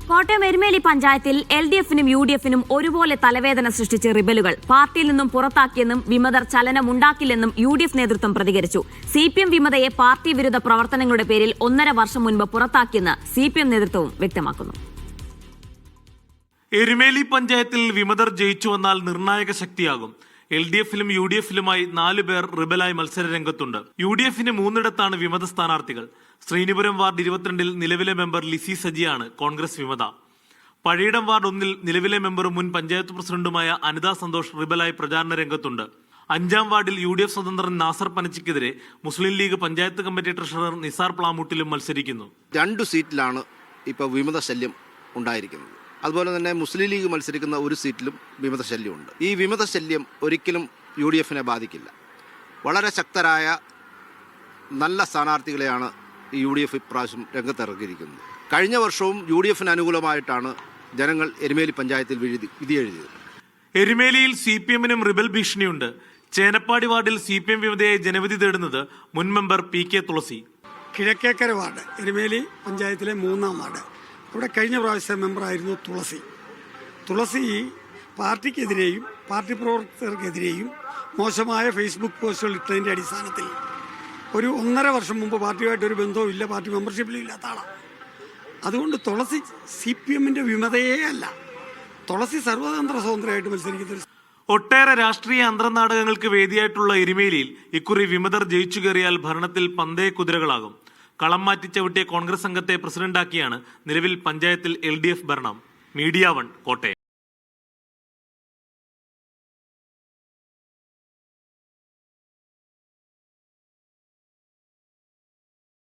കോട്ടയം എരുമേലി പഞ്ചായത്തിൽ LDF-നും UDF-നും ഒരുപോലെ തലവേദന സൃഷ്ടിച്ച് റിബലുകൾ. പാർട്ടിയിൽ നിന്നും പുറത്താക്കിയെന്നും വിമതർ ചലനമുണ്ടാക്കില്ലെന്നും UDF നേതൃത്വം പ്രതികരിച്ചു. CPM വിമതയെ പാർട്ടി വിരുദ്ധ പ്രവർത്തനങ്ങളുടെ പേരിൽ 1.5 വർഷം മുൻപ് പുറത്താക്കിയെന്ന് CPM നേതൃത്വവും വ്യക്തമാക്കുന്നു. എരുമേലി പഞ്ചായത്തിൽ വിമതർ ജയിച്ചു വന്നാൽ നിർണായക ശക്തിയാകും. LDF-ലും UDF-ലുമായി 4 പേർ റിബലായി മത്സര രംഗത്തുണ്ട്. UDF-ന് 3 വിമത സ്ഥാനാർത്ഥികൾ. ശ്രീനിപുരം വാർഡ് 22-ൽ നിലവിലെ മെമ്പർ ലിസി സജിയാണ് കോൺഗ്രസ് വിമത. പഴയിടം വാർഡ് 1-ൽ നിലവിലെ മെമ്പറും മുൻ പഞ്ചായത്ത് പ്രസിഡന്റുമായ അനിത സന്തോഷ് റിബലായി പ്രചാരണ രംഗത്തുണ്ട്. 5-ാം വാർഡിൽ UDF സ്വതന്ത്രൻ നാസർ പനച്ചിക്കെതിരെ മുസ്ലിം ലീഗ് പഞ്ചായത്ത് കമ്മിറ്റി ട്രഷറർ നിസാർ പ്ലാമൂട്ടിലും മത്സരിക്കുന്നു. 2 സീറ്റിലാണ് ഇപ്പോൾ വിമത ശല്യം ഉണ്ടായിരിക്കുന്നത്. അതുപോലെ തന്നെ മുസ്ലിം ലീഗ് മത്സരിക്കുന്ന 1 സീറ്റിലും വിമത ശല്യമുണ്ട്. ഈ വിമത ശല്യം ഒരിക്കലും UDF-നെ ബാധിക്കില്ല. വളരെ ശക്തരായ നല്ല സ്ഥാനാർത്ഥികളെയാണ് ഈ UDF ഇപ്രാവശ്യം രംഗത്തിറക്കിയിരിക്കുന്നത്. കഴിഞ്ഞ വർഷവും UDF-ന് അനുകൂലമായിട്ടാണ് ജനങ്ങൾ എരുമേലി പഞ്ചായത്തിൽ വിധിയെഴുതിയത്. എരുമേലിയിൽ CPM-നും റിബൽ ഭീഷണിയുണ്ട്. ചേനപ്പാടി വാർഡിൽ CPM വിമതയായി ജനവിധി തേടുന്നത് മുൻ മെമ്പർ PK തുളസി. കിഴക്കേക്കര വാർഡ് എരുമേലി പഞ്ചായത്തിലെ 3-ാം വാർഡ്. അവിടെ കഴിഞ്ഞ പ്രാവശ്യം മെമ്പറായിരുന്നു തുളസി പാർട്ടിക്കെതിരെയും പാർട്ടി പ്രവർത്തകർക്കെതിരെയും മോശമായ ഫേസ്ബുക്ക് പോസ്റ്റുകൾ ഇട്ടതിൻ്റെ അടിസ്ഥാനത്തിൽ ഒരു 1.5 വർഷം മുമ്പ് പാർട്ടിയുമായിട്ടൊരു ബന്ധവും ഇല്ല, പാർട്ടി മെമ്പർഷിപ്പിലും ഇല്ലാത്ത ആളാണ്. അതുകൊണ്ട് തുളസി CPM-ന്റെ വിമതയേ അല്ല, തുളസി സർവതന്ത്ര സ്വതന്ത്രമായിട്ട് മത്സരിക്കുന്ന. ഒട്ടേറെ രാഷ്ട്രീയ അന്തർനാടകങ്ങൾക്ക് വേദിയായിട്ടുള്ള എരുമേലിയിൽ ഇക്കുറി വിമതർ ജയിച്ചു കയറിയാൽ ഭരണത്തിൽ പന്തയ കുതിരകളാകും. കളം മാറ്റി ചവിട്ടിയ കോൺഗ്രസ് സംഘത്തെ പ്രസിഡന്റാക്കിയാണ് നിലവിൽ പഞ്ചായത്തിൽ LDF ഭരണം. മീഡിയ 1 കോട്ടയം.